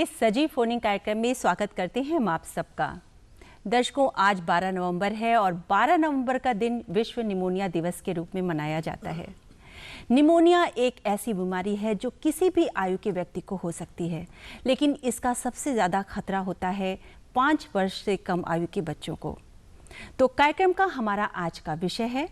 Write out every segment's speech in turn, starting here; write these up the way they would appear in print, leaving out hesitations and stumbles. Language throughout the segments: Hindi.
के सजीव फोनिंग कार्यक्रम में स्वागत करते हैं हम आप सबका। दर्शकों, आज 12 नवंबर है और 12 नवंबर का दिन विश्व निमोनिया दिवस के रूप में मनाया जाता है। निमोनिया एक ऐसी बीमारी है जो किसी भी आयु के व्यक्ति को हो सकती है, लेकिन इसका सबसे ज़्यादा खतरा होता है 5 वर्ष से कम आयु के बच्चों को। तो कार्यक्रम का हमारा आज का विषय है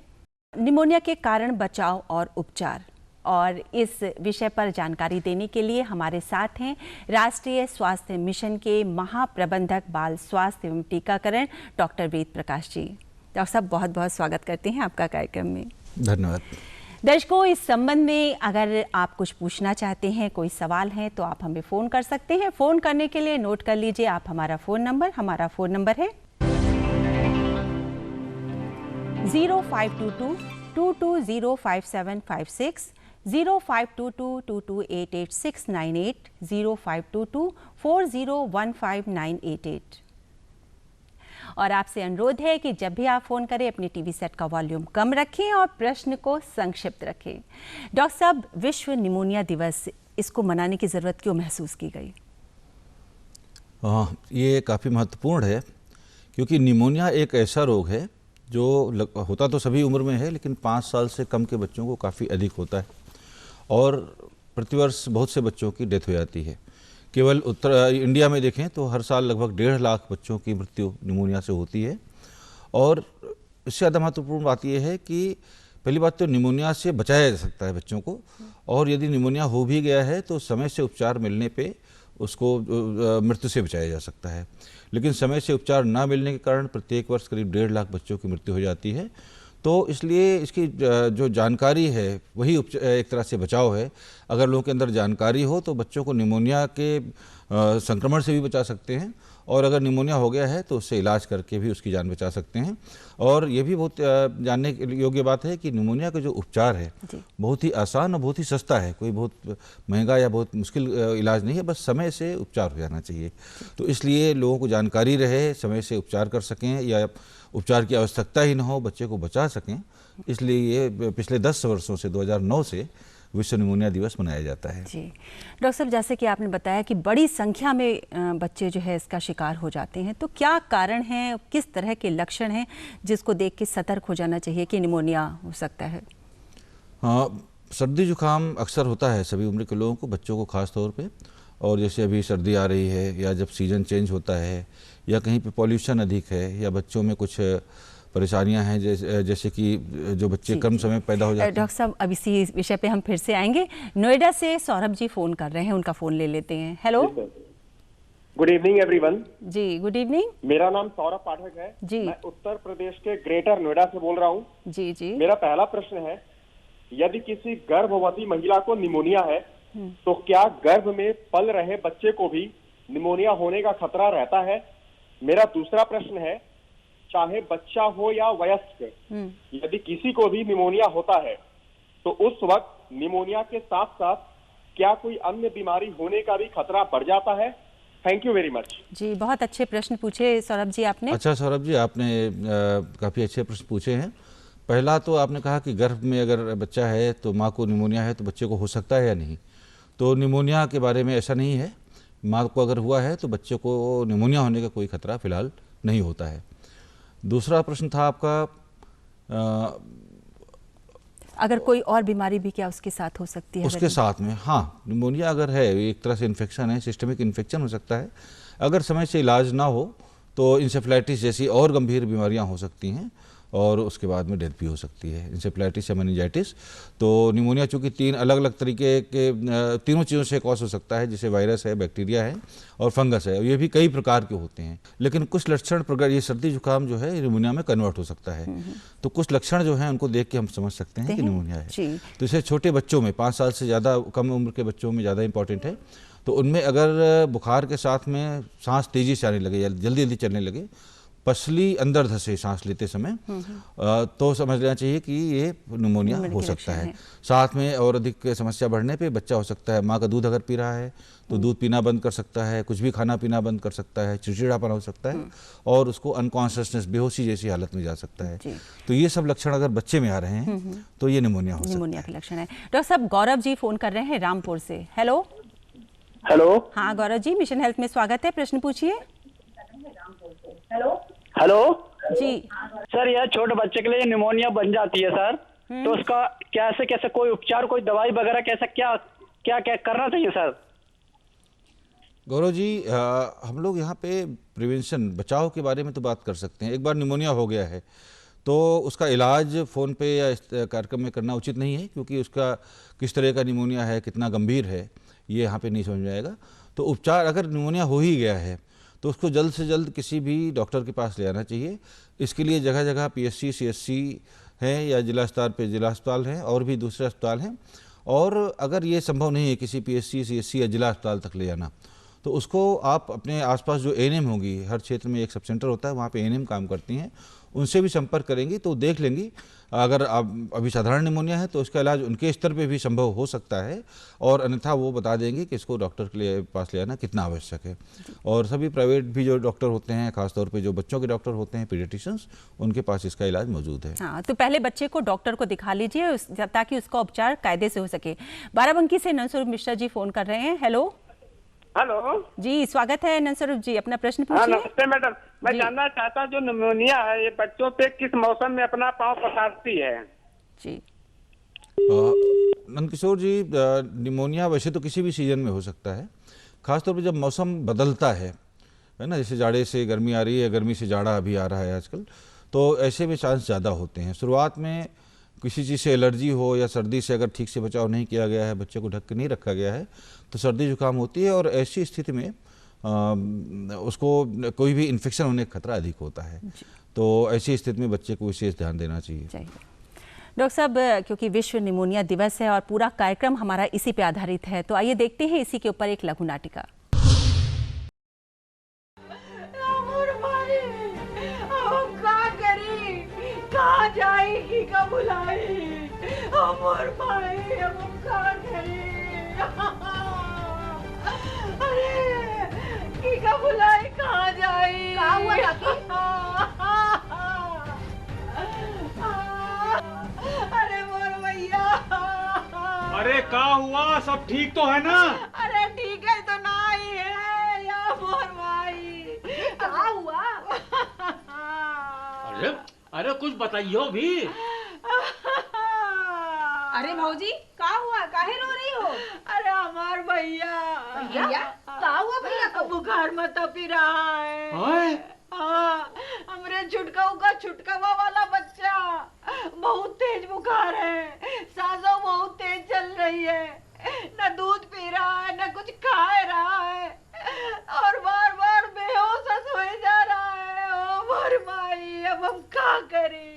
निमोनिया के कारण बचाव और उपचार, और इस विषय पर जानकारी देने के लिए हमारे साथ हैं राष्ट्रीय स्वास्थ्य मिशन के महाप्रबंधक बाल स्वास्थ्य एवं टीकाकरण डॉक्टर वेद प्रकाश जी। डॉक्टर साहब, बहुत बहुत स्वागत करते हैं आपका कार्यक्रम में। धन्यवाद। दर्शकों, इस संबंध में अगर आप कुछ पूछना चाहते हैं, कोई सवाल है, तो आप हमें फ़ोन कर सकते हैं। फ़ोन करने के लिए नोट कर लीजिए आप हमारा फ़ोन नंबर है 0522-2205-756, 0522-2288-698, 0522-4015-988। और आपसे अनुरोध है कि जब भी आप फ़ोन करें अपने टीवी सेट का वॉल्यूम कम रखें और प्रश्न को संक्षिप्त रखें। डॉक्टर साहब, विश्व निमोनिया दिवस, इसको मनाने की ज़रूरत क्यों महसूस की गई? ये काफ़ी महत्वपूर्ण है, क्योंकि निमोनिया एक ऐसा रोग है जो होता तो सभी उम्र में है, लेकिन 5 साल से कम के बच्चों को काफ़ी अधिक होता है और प्रतिवर्ष बहुत से बच्चों की डेथ हो जाती है। केवल इंडिया में देखें तो हर साल लगभग 1.5 लाख बच्चों की मृत्यु निमोनिया से होती है। और इससे ज़्यादा महत्वपूर्ण बात यह है कि पहली बात तो निमोनिया से बचाया जा सकता है बच्चों को, और यदि निमोनिया हो भी गया है तो समय से उपचार मिलने पे उसको मृत्यु से बचाया जा सकता है। लेकिन समय से उपचार ना मिलने के कारण प्रत्येक वर्ष करीब 1.5 लाख बच्चों की मृत्यु हो जाती है। तो इसलिए इसकी जो जानकारी है वही एक तरह से बचाव है। अगर लोगों के अंदर जानकारी हो तो बच्चों को निमोनिया के संक्रमण से भी बचा सकते हैं, और अगर निमोनिया हो गया है तो उससे इलाज करके भी उसकी जान बचा सकते हैं। और ये भी बहुत जानने योग्य बात है कि निमोनिया का जो उपचार है बहुत ही आसान और बहुत ही सस्ता है। कोई बहुत महंगा या बहुत मुश्किल इलाज नहीं है, बस समय से उपचार हो जाना चाहिए। तो इसलिए लोगों को जानकारी रहे, समय से उपचार कर सकें या उपचार की आवश्यकता ही न हो, बच्चे को बचा सकें, इसलिए ये पिछले 10 वर्षों से 2009 से विश्व निमोनिया दिवस मनाया जाता है। जी डॉक्टर साहब, जैसे कि आपने बताया कि बड़ी संख्या में बच्चे जो है इसका शिकार हो जाते हैं, तो क्या कारण है, किस तरह के लक्षण हैं जिसको देख के सतर्क हो जाना चाहिए कि निमोनिया हो सकता है? हाँ, सर्दी जुकाम अक्सर होता है सभी उम्र के लोगों को, बच्चों को खास तौर पे। और जैसे अभी सर्दी आ रही है या जब सीज़न चेंज होता है या कहीं पे पॉल्यूशन अधिक है या बच्चों में कुछ परेशानियां हैं, जैसे कि जो बच्चे कम समय पैदा हो जाते हैं। डॉक्टर साहब, अब इसी विषय पे हम फिर से आएंगे। नोएडा से सौरभ जी फ़ोन कर रहे हैं, उनका फ़ोन ले लेते हैं। Hello, good evening everyone. जी गुड इवनिंग। मेरा नाम सौरभ पाठक है जी। मैं उत्तर प्रदेश के ग्रेटर नोएडा से बोल रहा हूँ। जी जी। मेरा पहला प्रश्न है, यदि किसी गर्भवती महिला को निमोनिया है तो क्या गर्भ में पल रहे बच्चे को भी निमोनिया होने का खतरा रहता है? मेरा दूसरा प्रश्न है, चाहे बच्चा हो या वयस्क, यदि किसी को भी निमोनिया होता है तो उस वक्त निमोनिया के साथ साथ क्या कोई अन्य बीमारी होने का भी खतरा बढ़ जाता है? Thank you very much. जी, बहुत अच्छे प्रश्न पूछे सौरभ जी आपने। अच्छा सौरभ जी, आपने काफ़ी अच्छे प्रश्न पूछे हैं। पहला तो आपने कहा कि गर्भ में अगर बच्चा है तो माँ को निमोनिया है तो बच्चे को हो सकता है या नहीं। तो निमोनिया के बारे में ऐसा नहीं है। माँ को अगर हुआ है तो बच्चे को निमोनिया होने का कोई खतरा फिलहाल नहीं होता है। दूसरा प्रश्न था आपका, अगर कोई और बीमारी भी क्या उसके साथ हो सकती है? उसके साथ में हाँ, निमोनिया अगर है, एक तरह से इन्फेक्शन है, सिस्टमिक इन्फेक्शन हो सकता है। अगर समय से इलाज ना हो तो इंसेफ्लाइटिस जैसी और गंभीर बीमारियां हो सकती हैं और उसके बाद में डेथ भी हो सकती है, इंसेफ्लाइटिस या मेनिंजाइटिस। तो निमोनिया चूँकि 3 अलग अलग तरीके के तीनों चीज़ों से कॉज हो सकता है, जैसे वायरस है, बैक्टीरिया है और फंगस है। ये भी कई प्रकार के होते हैं, लेकिन कुछ लक्षण ये सर्दी जुकाम जो है निमोनिया में कन्वर्ट हो सकता है। तो कुछ लक्षण जो हैं उनको देख के हम समझ सकते हैं कि निमोनिया है। तो इसे छोटे बच्चों में, 5 साल से ज़्यादा कम उम्र के बच्चों में ज़्यादा इंपॉर्टेंट है। तो उनमें अगर बुखार के साथ में सांस तेज़ी से आने लगे या जल्दी जल्दी चलने लगे, पसली अंदर धसे सांस लेते समय, तो समझ लेना चाहिए कि ये निमोनिया हो सकता है। साथ में और अधिक समस्या बढ़ने पे बच्चा हो सकता है, माँ का दूध अगर पी रहा है तो दूध पीना बंद कर सकता है, कुछ भी खाना पीना बंद कर सकता है, चिड़चिड़ापन हो सकता है और उसको अनकॉन्शियसनेस, बेहोशी जैसी हालत में जा सकता है। तो ये सब लक्षण अगर बच्चे में आ रहे हैं तो ये निमोनिया हो सकता है। निमोनिया के लक्षण है। डॉक्टर साहब, गौरव जी फोन कर रहे हैं रामपुर से। हेलो हेलो हाँ गौरव जी, मिशन हेल्थ में स्वागत है, प्रश्न पूछिए। हेलो जी सर, यह छोटे बच्चे के लिए निमोनिया बन जाती है सर, तो उसका कैसे कैसे कोई उपचार, कोई दवाई वगैरह कैसे क्या क्या क्या करना चाहिए सर? गौरव जी, हम लोग यहाँ पे प्रिवेंशन, बचाव के बारे में तो बात कर सकते हैं। एक बार निमोनिया हो गया है तो उसका इलाज फ़ोन पे या इस कार्यक्रम में करना उचित नहीं है, क्योंकि उसका किस तरह का निमोनिया है, कितना गंभीर है, ये यहाँ पे नहीं समझ में आएगा। तो उपचार, अगर निमोनिया हो ही गया है तो उसको जल्द से जल्द किसी भी डॉक्टर के पास ले आना चाहिए। इसके लिए जगह जगह PSC CSC हैं या जिला स्तर पे जिला अस्पताल हैं और भी दूसरे अस्पताल हैं। और अगर ये संभव नहीं है किसी PSC CSC या जिला अस्पताल तक ले जाना, तो उसको आप अपने आसपास जो ANM होंगी, हर क्षेत्र में एक सब सेंटर होता है, वहाँ पे ANM काम करती हैं, उनसे भी संपर्क करेंगी तो देख लेंगी। अगर आप अभी साधारण निमोनिया है तो इसका इलाज उनके स्तर पे भी संभव हो सकता है, और अन्यथा वो बता देंगे कि इसको डॉक्टर के लिए पास ले आना कितना आवश्यक है। और सभी प्राइवेट भी जो डॉक्टर होते हैं, खासतौर पे जो बच्चों के डॉक्टर होते हैं, पीडियाट्रिशियंस, उनके पास इसका इलाज मौजूद है। हाँ, तो पहले बच्चे को डॉक्टर को दिखा लीजिए ताकि उसका उपचार कायदे से हो सके। बाराबंकी से नंदस्वरूप मिश्रा जी फोन कर रहे हैं। हेलो हेलो जी, स्वागत है नंदस्वरूप जी, अपना प्रश्न हाँ, पूछिए। नमस्ते मैडम। मैं जानना चाहता हूँ जो निमोनिया है ये बच्चों पे किस मौसम में अपना पाँव पसारती है? जी नंदकिशोर जी, निमोनिया वैसे तो किसी भी सीजन में हो सकता है, खासतौर पे जब मौसम बदलता है ना, जैसे जाड़े से गर्मी आ रही है, गर्मी से जाड़ा अभी आ रहा है आजकल, तो ऐसे में चांस ज़्यादा होते हैं। शुरुआत में किसी चीज़ से एलर्जी हो या सर्दी से अगर ठीक से बचाव नहीं किया गया है, बच्चे को ढक के नहीं रखा गया है, तो सर्दी जुकाम होती है, और ऐसी स्थिति में उसको कोई भी इन्फेक्शन होने का खतरा अधिक होता है। तो ऐसी स्थिति में बच्चे को विशेष ध्यान देना चाहिए। डॉक्टर साहब, क्योंकि विश्व निमोनिया दिवस है और पूरा कार्यक्रम हमारा इसी पे आधारित है, तो आइए देखते हैं इसी के ऊपर एक लघु नाटिका। कहाँ जाएगी, कब बुलाई अमर भाई, अब हम कहाँ करें? अरे की का बुलाई कहाँ जाए? कहाँ हुआ अरे मोर भैया, अरे क्या हुआ, सब ठीक तो है ना? अरे ठीक है तो ना ही है या मोर भाई, कहाँ हुआ? अरे अरे कुछ बताइयो भी। अरे भौजी, का हुआ, काहे रो रही हो? अरे हमार भैया भैया, का हुआ भैया को? बुखार मत पी रहा है। हाँ, हमरे छुटकाऊ का छुटकावा वाला बच्चा, बहुत तेज बुखार है, सांसों बहुत तेज चल रही है, न दूध पी रहा है न कुछ खा रहा है, और बार बार बेहोश सोए जा रहा है। ओ मोर माई, अब हम क्या करें,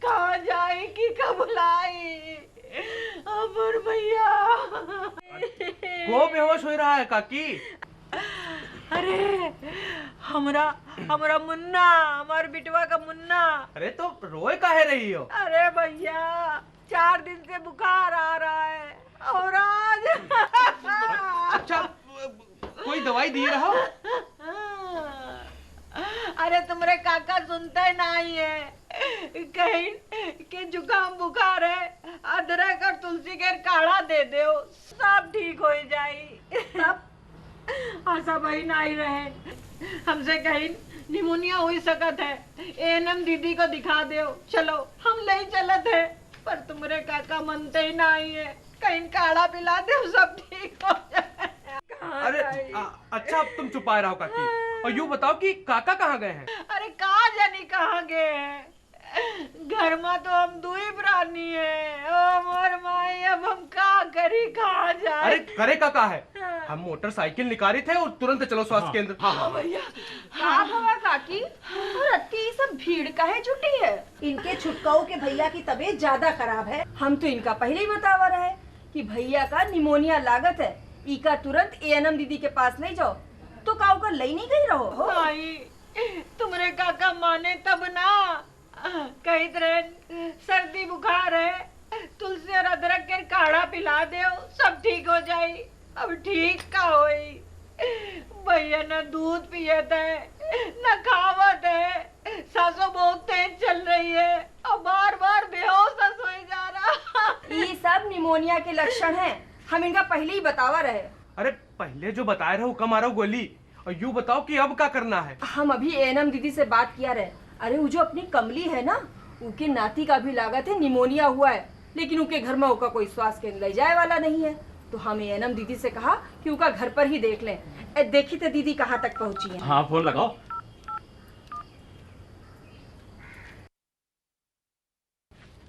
कहाँ जाएगी, कब बुलाई अमर भैया? वो बेहोश हो रहा है काकी? अरे हमरा मुन्ना, हमार बिटवा का मुन्ना। अरे तो रोए काहे रही हो? अरे भैया, 4 दिन से बुखार आ रहा है और आज अच्छा, कोई दवाई दिए रहो? अरे तुम्हारे काका सुनते नहीं है, कहीं के जुकाम बुखार है, अदरक और तुलसी के काढ़ा दे दो, सब ठीक हो जाए। सब आशा भाई नहीं रहे, हमसे कहीं निमोनिया हो सकत है, ANM दीदी को दिखा दो, चलो हम ले चलत है, पर तुम्हारे काका मनते ही नहीं है, कहीं काढ़ा पिला दो, सब ठीक हो जाए। अरे अच्छा, अब तुम छुपाए रहो काकी, और यूँ बताओ कि काका कहाँ गए हैं? अरे कहाँ जानी कहाँ गए हैं, घर में तो हम दो ही प्राणी है। ओ मोर माई, अब हम क्या करी, कहाँ जाए? अरे करे काका है, हम मोटरसाइकिल निकाली थे और तुरंत चलो स्वास्थ्य केंद्र। हाँ भैया। हाँ बाबा काकी, रत्ती सब भीड़ काहे जुटी है? इनके छुटकाऊ के भैया की तबीयत ज्यादा खराब है, हम तो इनका पहले ही बतावा रहे कि भैया का निमोनिया लागत है, इका तुरंत ANM दीदी के पास नहीं जाओ, तो काऊ का लई नहीं गई रहो। नहीं, तुम्हारे काका माने तब ना, कहीं तरह सर्दी बुखार है, तुलसी और अदरक के काढ़ा पिला दो, सब ठीक हो जाए। अब ठीक का होई, भैया न दूध पिए थे न खावत है, सांसों बहुत तेज चल रही है और बार बार बेहोश सोए जा रहा। ये सब निमोनिया के लक्षण हैं, हम इनका पहले ही बतावा रहे। अरे पहले जो बता रहे हो कम आ रहा हो गोली, और यूँ बताओ कि अब क्या करना है? हम अभी एएनएम दीदी से बात किया रहे। अरे वो जो अपनी कमली है ना, उनके नाती का भी लागत है निमोनिया हुआ है, लेकिन उनके घर में उनका कोई स्वास्थ्य केंद्र ले जाए वाला नहीं है। तो हम एएनएम दीदी से कहा कि उनका घर पर ही देख लें। देखी तो दीदी कहाँ तक पहुँची है। हाँ फोन लगाओ।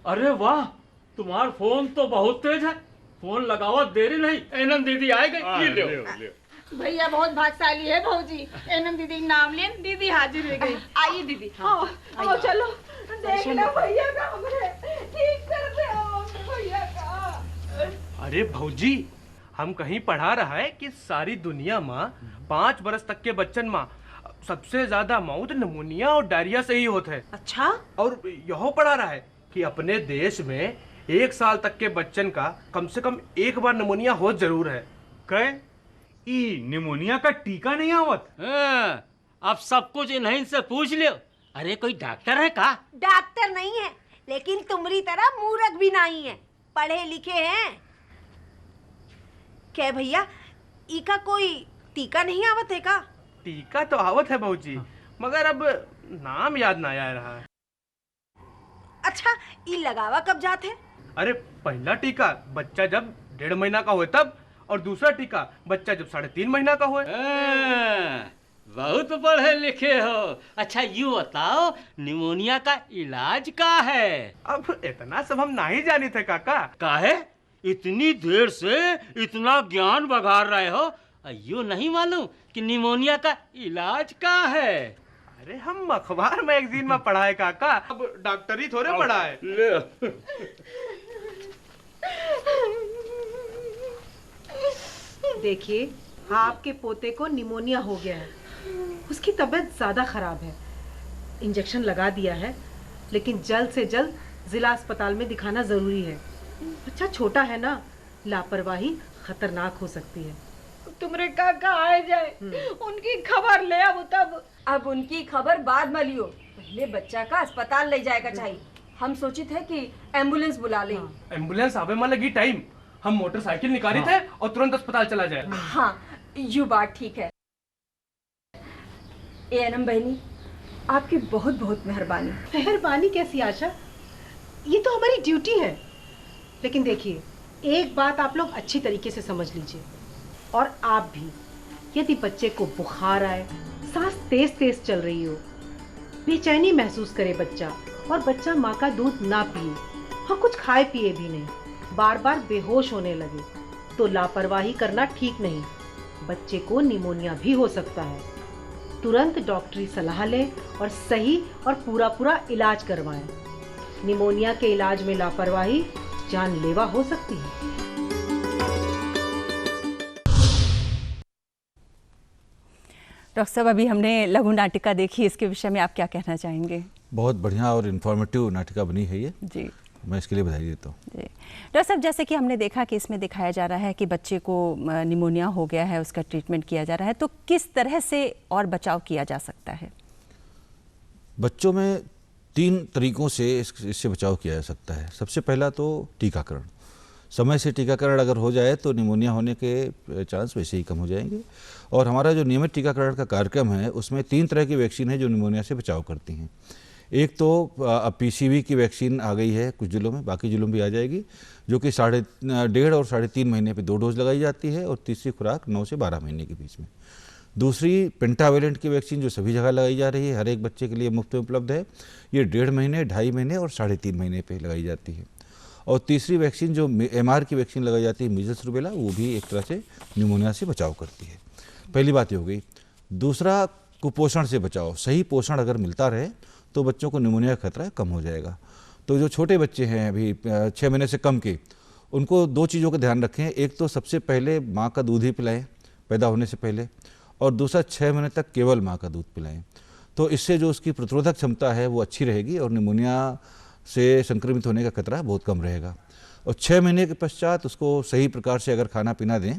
अरे वाह, तुम्हारा फोन तो बहुत तेज है। फोन लगाओ, देरी नहीं, एनम दीदी आए गई। ये लो। भैया बहुत भाग्यशाली है भौजी, एनम दीदी का नाम लेन दीदी हाजिर हो गई। आइए दीदी। आओ चलो देख लो भैया का, हमरे ठीक कर दे भैया का। अरे भौजी, हम कहीं पढ़ा रहा है कि सारी दुनिया में 5 बरस तक के बच्चन में सबसे ज्यादा मौत निमोनिया और डायरिया से ही होता है। अच्छा। और यह पढ़ा रहा है कि अपने देश में 1 साल तक के बच्चन का कम से कम एक बार निमोनिया हो जरूर है। कहे ई निमोनिया का टीका नहीं आवत? अब सब कुछ इन्हीं से पूछ लियो। अरे कोई डॉक्टर है का? डॉक्टर नहीं है, लेकिन तुम्हारी तरह मूर्ख भी नहीं है, पढ़े लिखे हैं। क्या भैया, इका कोई टीका नहीं आवत है का? टीका तो आवत है भौजी, मगर अब नाम याद ना आ रहा है। अच्छा, ई लगावा कब जाते? अरे पहला टीका बच्चा जब 1.5 महीना का हो तब, और दूसरा टीका बच्चा जब 3.5 महीना का हो। बहुत पढ़े लिखे हो। अच्छा यूँ बताओ, निमोनिया का इलाज का है? अब इतना सब हम नहीं जानी थे काका। काहे इतनी देर से इतना ज्ञान बघार रहे हो, यूँ नहीं मालूम कि निमोनिया का इलाज का है? अरे हम अखबार मैगजीन में पढ़ा है काका, अब डॉक्टरी थोड़े पढ़ा है। देखिए, आपके पोते को निमोनिया हो गया है, उसकी तबीयत ज्यादा खराब है। इंजेक्शन लगा दिया है, लेकिन जल्द से जल्द जिला अस्पताल में दिखाना जरूरी है। बच्चा छोटा है ना, लापरवाही खतरनाक हो सकती है। तुम्हारे काका आए जाए, उनकी खबर ले अब। अब उनकी खबर बाद में लियो, पहले बच्चा का अस्पताल ले जाएगा चाहिए। हम सोचे थे कि एम्बुलेंस बुला लें। एम्बुलेंस आवे में लगी टाइम, हम मोटरसाइकिल निकाली थे और तुरंत अस्पताल चला जाए। हाँ, यू बात ठीक है। एएनएम बहनी, आपकी बहुत बहुत मेहरबानी। मेहरबानी कैसी आशा, ये तो हमारी ड्यूटी है। लेकिन देखिए, एक बात आप लोग अच्छी तरीके से समझ लीजिए, और आप भी, यदि बच्चे को बुखार आए, सांस तेज तेज चल रही हो, बेचैनी महसूस करे बच्चा, और बच्चा माँ का दूध ना पिए और कुछ खाए पिए भी नहीं, बार बार बेहोश होने लगे, तो लापरवाही करना ठीक नहीं। बच्चे को निमोनिया भी हो सकता है। तुरंत डॉक्टरी सलाह लें और सही और पूरा इलाज करवाएं। निमोनिया के इलाज में लापरवाही जानलेवा हो सकती है। डॉक्टर साहब, अभी हमने लघु नाटिका देखी, इसके विषय में आप क्या कहना चाहेंगे? बहुत बढ़िया और इन्फॉर्मेटिव नाटिका बनी है ये जी, मैं इसके लिए बधाई देता हूँ। जी डॉक्टर साहब, जैसे कि हमने देखा कि इसमें दिखाया जा रहा है कि बच्चे को निमोनिया हो गया है, उसका ट्रीटमेंट किया जा रहा है, तो किस तरह से और बचाव किया जा सकता है? बच्चों में 3 तरीकों से इससे बचाव किया जा सकता है। सबसे पहला तो टीकाकरण। समय से टीकाकरण अगर हो जाए तो निमोनिया होने के चांस वैसे ही कम हो जाएंगे। और हमारा जो नियमित टीकाकरण का कार्यक्रम है, उसमें 3 तरह की वैक्सीन है जो निमोनिया से बचाव करती हैं। एक तो अब पीसीवी की वैक्सीन आ गई है कुछ जिलों में, बाकी जिलों में भी आ जाएगी, जो कि 1.5 और 3.5 महीने पे 2 डोज लगाई जाती है, और तीसरी खुराक 9 से 12 महीने के बीच में। दूसरी पेंटावेलेंट की वैक्सीन जो सभी जगह लगाई जा रही है, हर एक बच्चे के लिए मुफ्त में उपलब्ध है। ये 1.5 महीने, 2.5 महीने और 3.5 महीने पे लगाई जाती है। और तीसरी वैक्सीन जो MR की वैक्सीन लगाई जाती है, मीजल्स रूबेला, वो भी एक तरह से निमोनिया से बचाव करती है। पहली बात ये हो गई। दूसरा, कुपोषण से बचाव। सही पोषण अगर मिलता रहे तो बच्चों को निमोनिया का खतरा कम हो जाएगा। तो जो छोटे बच्चे हैं अभी 6 महीने से कम के, उनको 2 चीज़ों का ध्यान रखें। एक तो सबसे पहले माँ का दूध ही पिलाएं पैदा होने से पहले, और दूसरा 6 महीने तक केवल माँ का दूध पिलाएं। तो इससे जो उसकी प्रतिरोधक क्षमता है वो अच्छी रहेगी और निमोनिया से संक्रमित होने का खतरा बहुत कम रहेगा। और 6 महीने के पश्चात उसको सही प्रकार से अगर खाना पीना दें,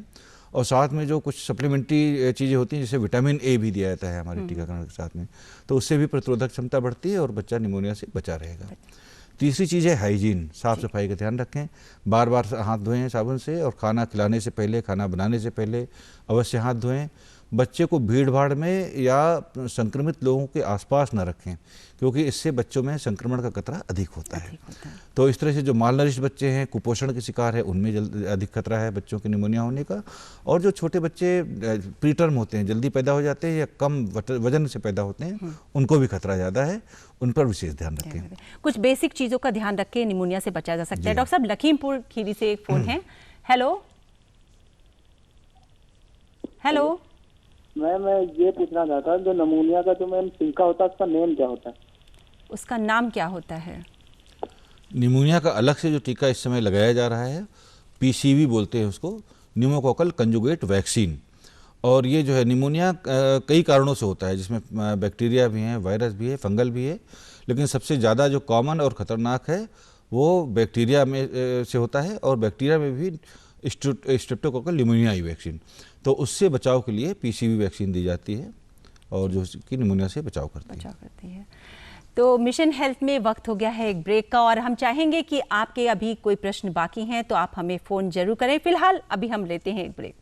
और साथ में जो कुछ सप्लीमेंट्री चीज़ें होती हैं, जैसे विटामिन ए भी दिया जाता है हमारे टीकाकरण के साथ में, तो उससे भी प्रतिरोधक क्षमता बढ़ती है और बच्चा निमोनिया से बचा रहेगा। तीसरी चीज़ है हाइजीन, साफ़ सफाई का ध्यान रखें, बार बार हाथ धोएं साबुन से, और खाना खिलाने से पहले, खाना बनाने से पहले अवश्य हाथ धोएं। बच्चे को भीड़ भाड़ में या संक्रमित लोगों के आसपास न रखें, क्योंकि इससे बच्चों में संक्रमण का खतरा अधिक होता है। तो इस तरह से जो मालनरिश बच्चे हैं, कुपोषण के शिकार है, उनमें अधिक खतरा है बच्चों के निमोनिया होने का। और जो छोटे बच्चे प्रीटर्म होते हैं, जल्दी पैदा हो जाते हैं या कम वजन से पैदा होते हैं, उनको भी खतरा ज़्यादा है, उन पर विशेष ध्यान रखें। कुछ बेसिक चीज़ों का ध्यान रख के निमोनिया से बचा जा सकता है। डॉक्टर साहब, लखीमपुर खीरी से एक फ़ोन है। हेलो हेलो, मैं ये पूछना चाहता हूँ, जो निमोनिया का जो मैम टीका होता है, उसका नेम क्या होता है? उसका नाम क्या होता है? निमोनिया का अलग से जो टीका इस समय लगाया जा रहा है, पीसीवी बोलते हैं उसको, न्यूमोकोकल कंजुगेट वैक्सीन। और ये जो है निमोनिया कई कारणों से होता है, जिसमें बैक्टीरिया भी हैं, वायरस भी है, फंगल भी है, लेकिन सबसे ज़्यादा जो कॉमन और ख़तरनाक है वो बैक्टीरिया में से होता है। और बैक्टीरिया में भी स्ट्रेप्टोकोकल निमोनियाई वैक्सीन, तो उससे बचाव के लिए पीसीवी वैक्सीन दी जाती है, और जो कि निमोनिया से बचाव करती है। तो मिशन हेल्थ में वक्त हो गया है एक ब्रेक का, और हम चाहेंगे कि आपके अभी कोई प्रश्न बाकी हैं तो आप हमें फ़ोन जरूर करें। फिलहाल अभी हम लेते हैं एक ब्रेक।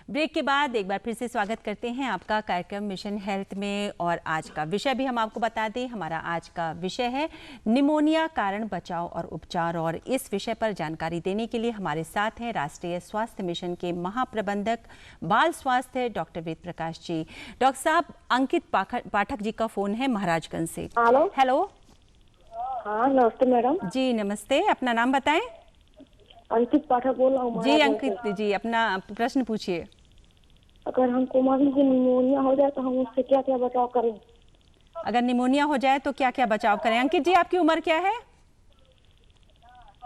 ब्रेक के बाद एक बार फिर से स्वागत करते हैं आपका कार्यक्रम मिशन हेल्थ में। और आज का विषय भी हम आपको बता दें, हमारा आज का विषय है निमोनिया, कारण, बचाव और उपचार। और इस विषय पर जानकारी देने के लिए हमारे साथ हैं राष्ट्रीय स्वास्थ्य मिशन के महाप्रबंधक बाल स्वास्थ्य डॉक्टर वेद प्रकाश जी। डॉक्टर साहब, अंकित पाठक जी का फ़ोन है महाराजगंज से। हेलो। हाँ, नमस्ते मैडम। जी नमस्ते, अपना नाम बताएं। अंकित पाठक बोल रहा हूँ। जी अंकित जी, अपना प्रश्न पूछिए। अगर हमको मान लीजिए निमोनिया हो जाए तो हम उससे क्या क्या बचाव करें? अगर निमोनिया हो जाए तो क्या क्या बचाव करें? अंकित जी, आपकी उम्र क्या है?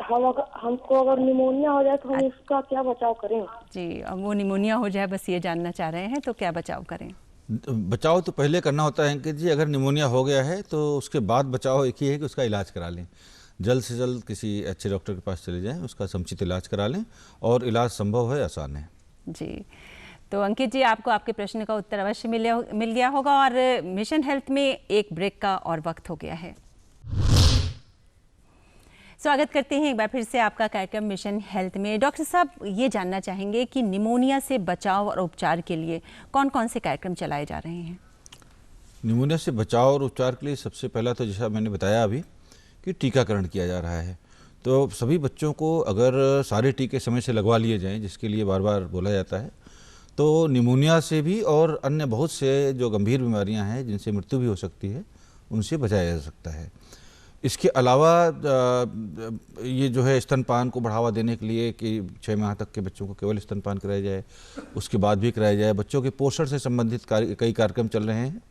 हमको अगर निमोनिया हो जाए तो हम उसका क्या बचाव करें? जी, अब वो निमोनिया हो जाए बस ये जानना चाह रहे हैं, तो क्या बचाव करें? बचाव तो पहले करना होता है अंकित जी। अगर निमोनिया हो गया है तो उसके बाद बचाव एक ही है कि उसका इलाज करा लें। जल्द से जल्द किसी अच्छे डॉक्टर के पास चले जाएं, उसका समुचित इलाज करा लें, और इलाज संभव है, आसान है। जी, तो अंकित जी, आपको आपके प्रश्न का उत्तर अवश्य मिल गया होगा। और मिशन हेल्थ में एक ब्रेक का और वक्त हो गया है। स्वागत करते हैं एक बार फिर से आपका कार्यक्रम मिशन हेल्थ में। डॉक्टर साहब, ये जानना चाहेंगे कि निमोनिया से बचाव और उपचार के लिए कौन कौन से कार्यक्रम चलाए जा रहे हैं? निमोनिया से बचाव और उपचार के लिए सबसे पहला तो जैसा मैंने बताया अभी कि टीकाकरण किया जा रहा है। तो सभी बच्चों को अगर सारे टीके समय से लगवा लिए जाएं, जिसके लिए बार बार बोला जाता है, तो निमोनिया से भी और अन्य बहुत से जो गंभीर बीमारियां हैं जिनसे मृत्यु भी हो सकती है, उनसे बचाया जा सकता है। इसके अलावा ये जो है स्तनपान को बढ़ावा देने के लिए कि 6 माह तक के बच्चों को केवल स्तनपान कराया जाए, उसके बाद भी कराया जाए। बच्चों के पोषण से संबंधित कई कार्यक्रम चल रहे हैं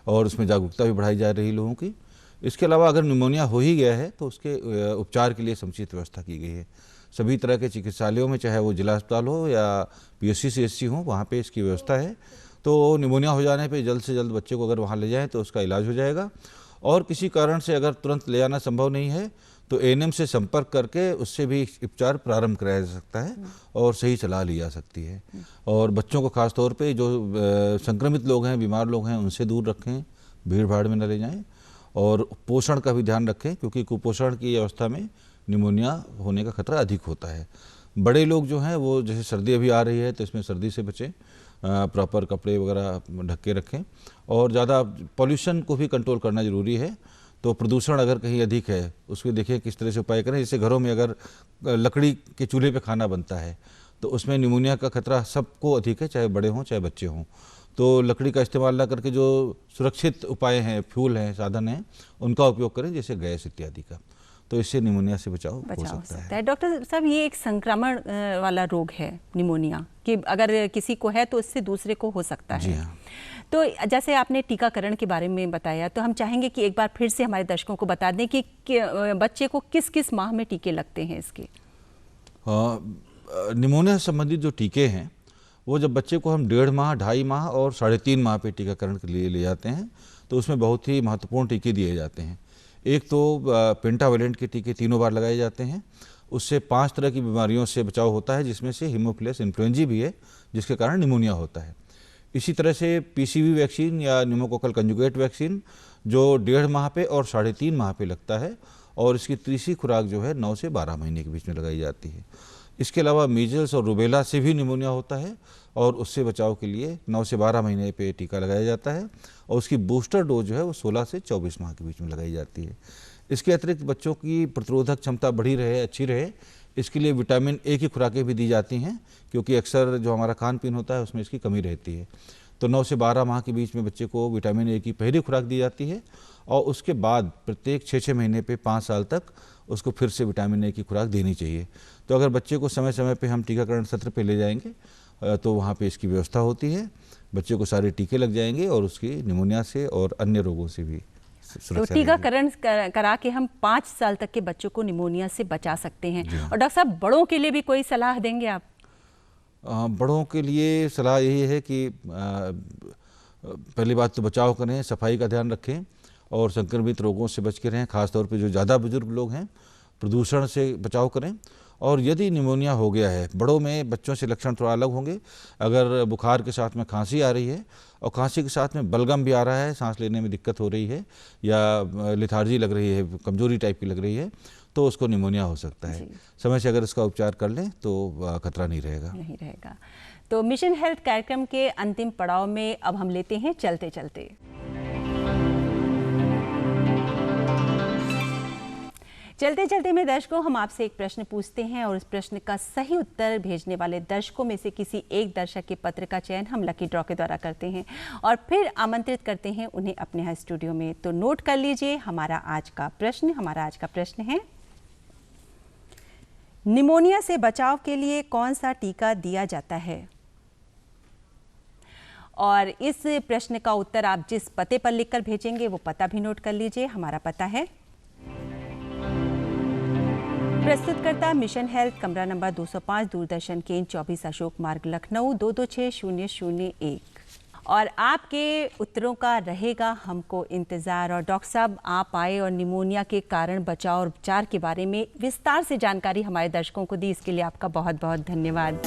और उसमें जागरूकता भी बढ़ाई जा रही लोगों की। इसके अलावा अगर निमोनिया हो ही गया है तो उसके उपचार के लिए समुचित व्यवस्था की गई है। सभी तरह के चिकित्सालयों में, चाहे वो जिला अस्पताल हो या PSC CSC हो, वहाँ पे इसकी व्यवस्था है। तो निमोनिया हो जाने पे जल्द से जल्द बच्चे को अगर वहाँ ले जाएं तो उसका इलाज हो जाएगा। और किसी कारण से अगर तुरंत ले जाना संभव नहीं है तो ANM से संपर्क करके उससे भी उपचार प्रारंभ कराया जा सकता है और सही सलाह ली जा सकती है। और बच्चों को खास तौर पे जो संक्रमित लोग हैं, बीमार लोग हैं, उनसे दूर रखें, भीड़ भाड़ में न ले जाएं। और पोषण का भी ध्यान रखें, क्योंकि कुपोषण की अवस्था में निमोनिया होने का खतरा अधिक होता है। बड़े लोग जो हैं वो, जैसे सर्दी अभी आ रही है तो इसमें सर्दी से बचें, प्रॉपर कपड़े वगैरह ढक के रखें। और ज़्यादा पॉल्यूशन को भी कंट्रोल करना ज़रूरी है। तो प्रदूषण अगर कहीं अधिक है उसको देखिए किस तरह से उपाय करें। जैसे घरों में अगर लकड़ी के चूल्हे पे खाना बनता है तो उसमें निमोनिया का खतरा सबको अधिक है, चाहे बड़े हों चाहे बच्चे हों। तो लकड़ी का इस्तेमाल ना करके जो सुरक्षित उपाय हैं, फ्यूल हैं, साधन हैं, उनका उपयोग करें, जैसे गैस इत्यादि का। तो इससे निमोनिया से बचाव हो सकता है। डॉक्टर साहब, ये एक संक्रमण वाला रोग है निमोनिया, कि अगर किसी को है तो इससे दूसरे को हो सकता है। जी हाँ। तो जैसे आपने टीकाकरण के बारे में बताया, तो हम चाहेंगे कि एक बार फिर से हमारे दर्शकों को बता दें कि बच्चे को किस किस माह में टीके लगते हैं इसके। निमोनिया से संबंधित जो टीके हैं वो जब बच्चे को हम 1.5 माह, 2.5 माह और 3.5 माह पे टीकाकरण के लिए ले जाते हैं तो उसमें बहुत ही महत्वपूर्ण टीके दिए जाते हैं। एक तो पेंटावेलेंट के टीके 3 बार लगाए जाते हैं। उससे 5 तरह की बीमारियों से बचाव होता है, जिसमें से हीमोफिलस इन्फ्लुएंजा भी है, जिसके कारण निमोनिया होता है। इसी तरह से पीसीवी वैक्सीन या न्यूमोकोकल कंजुगेट वैक्सीन जो 1.5 माह पे और 3.5 माह पे लगता है, और इसकी तीसरी खुराक जो है 9 से 12 महीने के बीच में लगाई जाती है। इसके अलावा मीजल्स और रूबेला से भी निमोनिया होता है, और उससे बचाव के लिए 9 से 12 महीने पे टीका लगाया जाता है, और उसकी बूस्टर डोज जो है वो 16 से 24 माह के बीच में लगाई जाती है। इसके अतिरिक्त बच्चों की प्रतिरोधक क्षमता बढ़ी रहे, अच्छी रहे, इसके लिए विटामिन ए की खुराकें भी दी जाती हैं, क्योंकि अक्सर जो हमारा खान पीन होता है उसमें इसकी कमी रहती है। तो 9 से 12 माह के बीच में बच्चे को विटामिन ए की पहली खुराक दी जाती है, और उसके बाद प्रत्येक 6-6 महीने पे 5 साल तक उसको फिर से विटामिन ए की खुराक देनी चाहिए। तो अगर बच्चे को समय समय पे हम टीकाकरण सत्र पे ले जाएंगे तो वहाँ पे इसकी व्यवस्था होती है, बच्चे को सारे टीके लग जाएंगे और उसकी निमोनिया से और अन्य रोगों से भी तो टीकाकरण करा के हम 5 साल तक के बच्चों को निमोनिया से बचा सकते हैं। और डॉक्टर साहब, बड़ों के लिए भी कोई सलाह देंगे आप? बड़ों के लिए सलाह यही है कि पहली बात तो बचाव करें, सफाई का ध्यान रखें और संक्रमित रोगों से बच के रहें। खासतौर पे जो ज़्यादा बुजुर्ग लोग हैं, प्रदूषण से बचाव करें। और यदि निमोनिया हो गया है, बड़ों में बच्चों से लक्षण थोड़ा अलग होंगे। अगर बुखार के साथ में खांसी आ रही है और खांसी के साथ में बलगम भी आ रहा है, सांस लेने में दिक्कत हो रही है या लिथार्जी लग रही है, कमजोरी टाइप की लग रही है, तो उसको निमोनिया हो सकता है। समय से अगर इसका उपचार कर लें तो खतरा नहीं रहेगा। तो मिशन हेल्थ कार्यक्रम के अंतिम पड़ाव में अब हम लेते हैं चलते चलते। चलते चलते में दर्शकों, हम आपसे एक प्रश्न पूछते हैं और उस प्रश्न का सही उत्तर भेजने वाले दर्शकों में से किसी एक दर्शक के पत्र का चयन हम लकी ड्रॉ के द्वारा करते हैं और फिर आमंत्रित करते हैं उन्हें अपने यहाँ स्टूडियो में। तो नोट कर लीजिए हमारा आज का प्रश्न है, निमोनिया से बचाव के लिए कौन सा टीका दिया जाता है? और इस प्रश्न का उत्तर आप जिस पते पर लिखकर भेजेंगे वो पता भी नोट कर लीजिए। हमारा पता है प्रस्तुतकर्ता मिशन हेल्थ, कमरा नंबर 205, दूरदर्शन केंद्र 24 अशोक मार्ग, लखनऊ 226001। और आपके उत्तरों का रहेगा हमको इंतज़ार। और डॉक्टर साहब, आप आए और निमोनिया के कारण बचाव और उपचार के बारे में विस्तार से जानकारी हमारे दर्शकों को दी, इसके लिए आपका बहुत बहुत धन्यवाद।